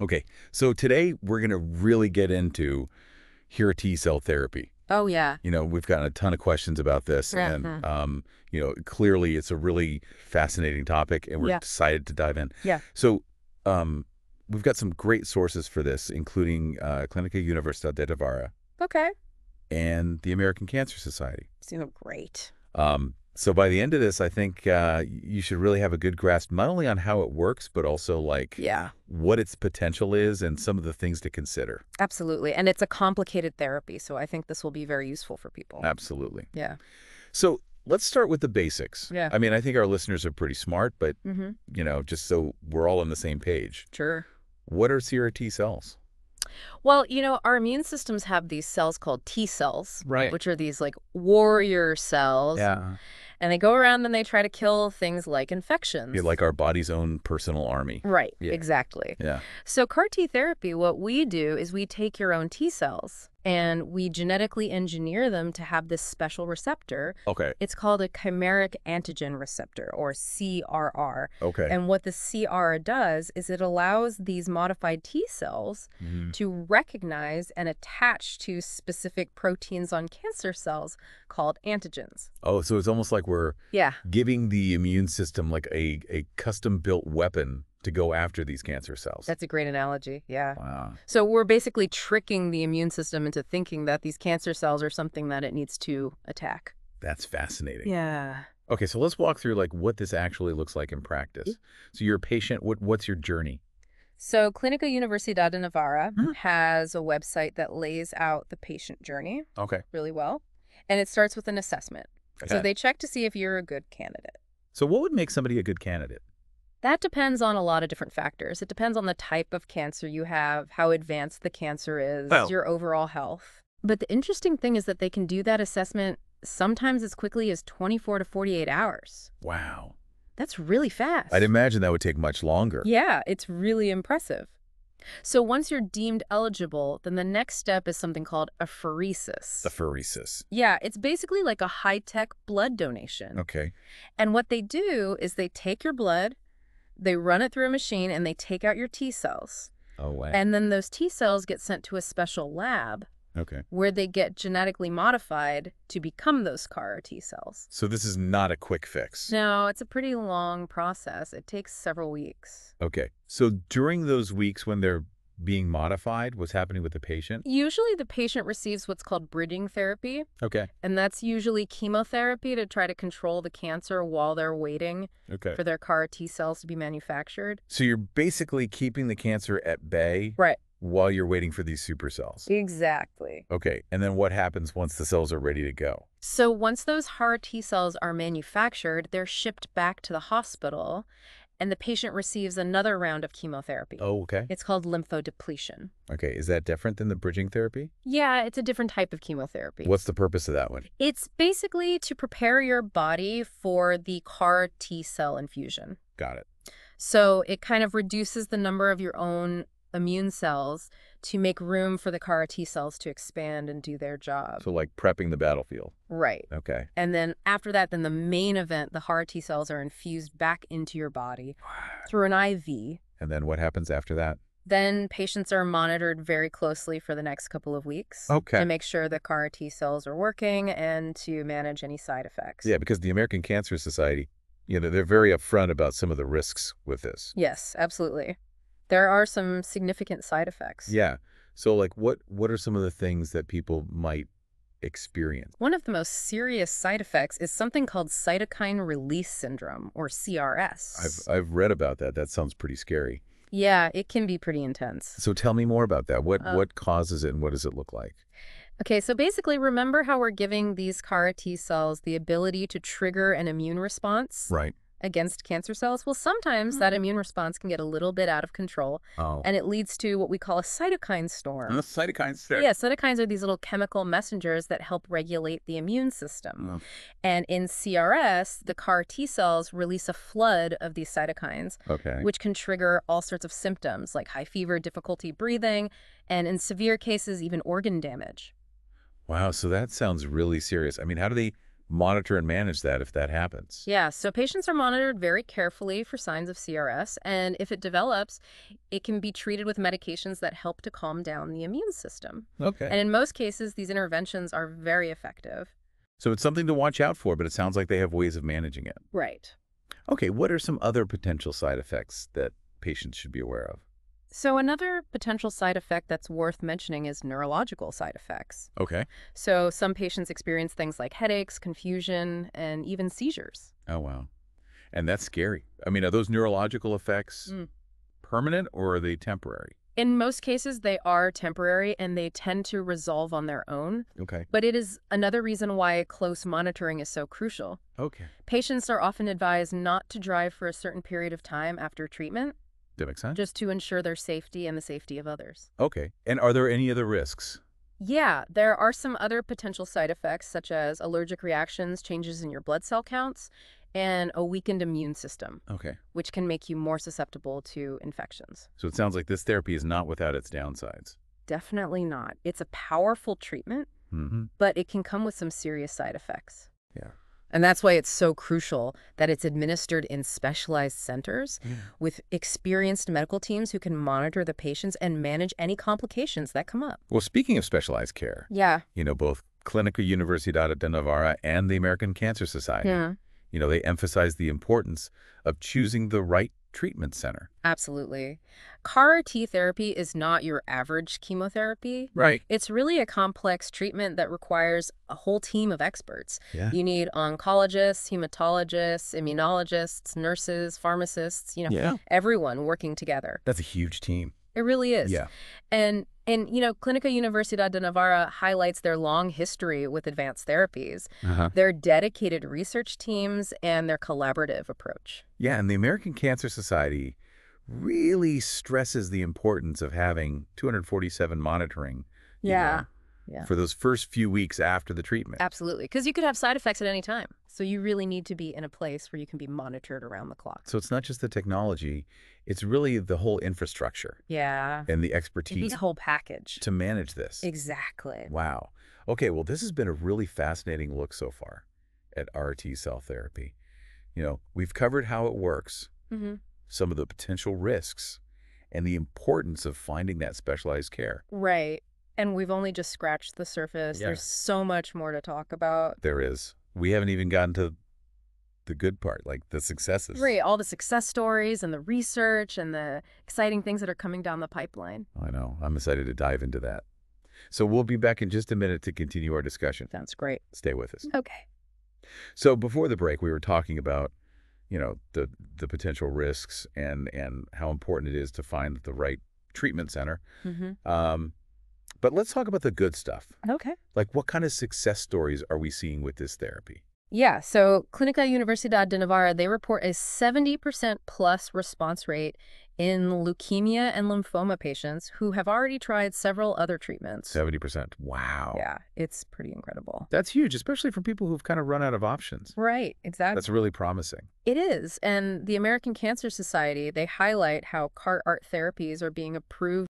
Okay, so today we're going to really get into hero T cell therapy. Oh, yeah. We've gotten a ton of questions about this, Yeah. and clearly it's a really fascinating topic, and we're Yeah. excited to dive in. Yeah. So, um, we've got some great sources for this, including Clínica Universidad de Navarra Okay. and the American Cancer Society. Seems great. So by the end of this, I think you should really have a good grasp not only on how it works, but also like Yeah, what its potential is and some of the things to consider. absolutely. And it's a complicated therapy, so I think this will be very useful for people. Absolutely. Yeah. So let's start with the basics. Yeah. I mean, I think our listeners are pretty smart, but, Mm-hmm. just so we're all on the same page. Sure. What are CRT cells? Well, our immune systems have these cells called T cells, Right. which are these like warrior cells. Yeah. And they go around and they try to kill things like Yeah, infections. like our body's own personal army. Right, Yeah. exactly. Yeah. So CAR T therapy, what we do is we take your own T cells and we genetically engineer them to have this special receptor. Okay. It's called a chimeric antigen receptor, or CRR. Okay. And what the CRR does is it allows these modified T cells Mhm. to recognize and attach to specific proteins on cancer cells called antigens. Oh, so it's almost like we're Yeah. giving the immune system like a custom-built weapon to go after these cancer cells. That's a great analogy. Yeah. Wow. So we're basically tricking the immune system into thinking that these cancer cells are something that it needs to attack. That's fascinating. Yeah. Okay, so let's walk through like what this actually looks like in practice. So you're a patient. What's your journey? So Clínica Universidad de Navarra Mhm. has a website that lays out the patient journey Okay. really well. And it starts with an assessment. So Okay. they check to see if you're a good candidate. So what would make somebody a good candidate? That depends on a lot of different factors. It depends on the type of cancer you have, how advanced the cancer is, Oh. your overall health. But the interesting thing is that they can do that assessment sometimes as quickly as 24 to 48 hours. Wow. That's really fast. I'd imagine that would take much longer. Yeah, it's really impressive. So once you're deemed eligible, then the next step is something called apheresis. Apheresis. Yeah, it's basically like a high-tech blood donation. Okay. And what they do is they take your blood, they run it through a machine, and they take out your T cells. Oh, wow. And then those T cells get sent to a special lab Okay. where they get genetically modified to become those CAR T cells. So this is not a quick fix. No, it's a pretty long process. It takes several weeks. Okay. So during those weeks when they're being modified, what's happening with the patient? Usually the patient receives what's called bridging therapy, Okay. and that's usually chemotherapy to try to control the cancer while they're waiting Okay. for their CAR T cells to be manufactured. So you're basically keeping the cancer at bay Right. while you're waiting for these super cells. Exactly. Okay. And then what happens once the cells are ready to go? So once those CAR T cells are manufactured, they're shipped back to the hospital, and the patient receives another round of chemotherapy. Oh, okay. It's called lymphodepletion. Okay. Is that different than the bridging therapy? Yeah, it's a different type of chemotherapy. What's the purpose of that one? It's basically to prepare your body for the CAR T cell infusion. Got it. So it kind of reduces the number of your own immune cells to make room for the CAR T cells to expand and do their job. So like prepping the battlefield. Right. Okay. And then after that, then the main event, the CAR T cells are infused back into your body through an IV. And then what happens after that? Then patients are monitored very closely for the next couple of weeks Okay. to make sure the CAR T cells are working and to manage any side effects. Yeah, because the American Cancer Society, they're very upfront about some of the risks with this. Yes, absolutely. There are some significant side effects. Yeah. So like what are some of the things that people might experience? One of the most serious side effects is something called cytokine release syndrome, or CRS. I've read about that. That sounds pretty scary. Yeah, it can be pretty intense. So tell me more about that. What causes it and what does it look like? Okay, so basically, remember how we're giving these CAR T cells the ability to trigger an immune response Right. against cancer cells? Well, sometimes that immune response can get a little bit out of control, Oh. and it leads to what we call a cytokine storm. cytokines. Yeah, cytokines are these little chemical messengers that help regulate the immune system. Oh. And in CRS, the CAR T cells release a flood of these cytokines, Okay. which can trigger all sorts of symptoms like high fever, difficulty breathing, and in severe cases, even organ damage. Wow. So that sounds really serious. I mean, how do they monitor and manage that if that happens. Yeah, so patients are monitored very carefully for signs of CRS, and if it develops, it can be treated with medications that help to calm down the immune system. Okay. And in most cases, these interventions are very effective. So it's something to watch out for, but it sounds like they have ways of managing it. Right. Okay, what are some other potential side effects that patients should be aware of? So another potential side effect that's worth mentioning is neurological side effects. Okay. So some patients experience things like headaches, confusion, and even seizures. Oh, wow. And that's scary. I mean, are those neurological effects Mm. permanent or are they temporary? In most cases, they are temporary and they tend to resolve on their own. Okay. But it is another reason why close monitoring is so crucial. Okay. Patients are often advised not to drive for a certain period of time after treatment, That makes sense. just to ensure their safety and the safety of others. Okay. And are there any other risks? Yeah, there are some other potential side effects, such as allergic reactions, changes in your blood cell counts, and a weakened immune system, Okay. which can make you more susceptible to infections. So it sounds like this therapy is not without its downsides. Definitely not. It's a powerful treatment, Mm-hmm. but it can come with some serious side effects. Yeah. And that's why it's so crucial that it's administered in specialized centers Yeah. with experienced medical teams who can monitor the patients and manage any complications that come up. Well, speaking of specialized care, Yeah. both Clínica Universidad de Navarra and the American Cancer Society, Yeah. they emphasize the importance of choosing the right treatment center. Absolutely. CAR-T therapy is not your average chemotherapy. Right. It's really a complex treatment that requires a whole team of experts. Yeah. You need oncologists, hematologists, immunologists, nurses, pharmacists, Yeah. everyone working together. That's a huge team. It really is. Yeah. And Clínica Universidad de Navarra highlights their long history with advanced therapies, Uh-huh. their dedicated research teams, and their collaborative approach. Yeah, and the American Cancer Society really stresses the importance of having 247 monitoring, Yeah. for those first few weeks after the treatment. Absolutely. Because you could have side effects at any time. So you really need to be in a place where you can be monitored around the clock. So it's not just the technology, it's really the whole infrastructure Yeah. and the It's expertise a whole package. to manage this. Exactly. Wow. Okay, well, this has been a really fascinating look so far at RT cell therapy. We've covered how it works, Hmm. some of the potential risks, and the importance of finding that specialized care. Right. And we've only just scratched the surface. Yeah. There's so much more to talk about. There is. We haven't even gotten to the good part, like the successes. Right. All the success stories and the research and the exciting things that are coming down the pipeline. I know. I'm excited to dive into that. So we'll be back in just a minute to continue our discussion. Sounds great. Stay with us. Okay. So before the break, we were talking about, the potential risks and how important it is to find the right treatment center. Mm-hmm. But let's talk about the good stuff. Okay. Like, what kind of success stories are we seeing with this therapy? Yeah, so Clínica Universidad de Navarra, they report a 70% plus response rate in leukemia and lymphoma patients who have already tried several other treatments. 70%. Wow. Yeah, it's pretty incredible. That's huge, especially for people who've kind of run out of options. Right, exactly. That's really promising. It is. And the American Cancer Society, they highlight how CAR-T therapies are being approved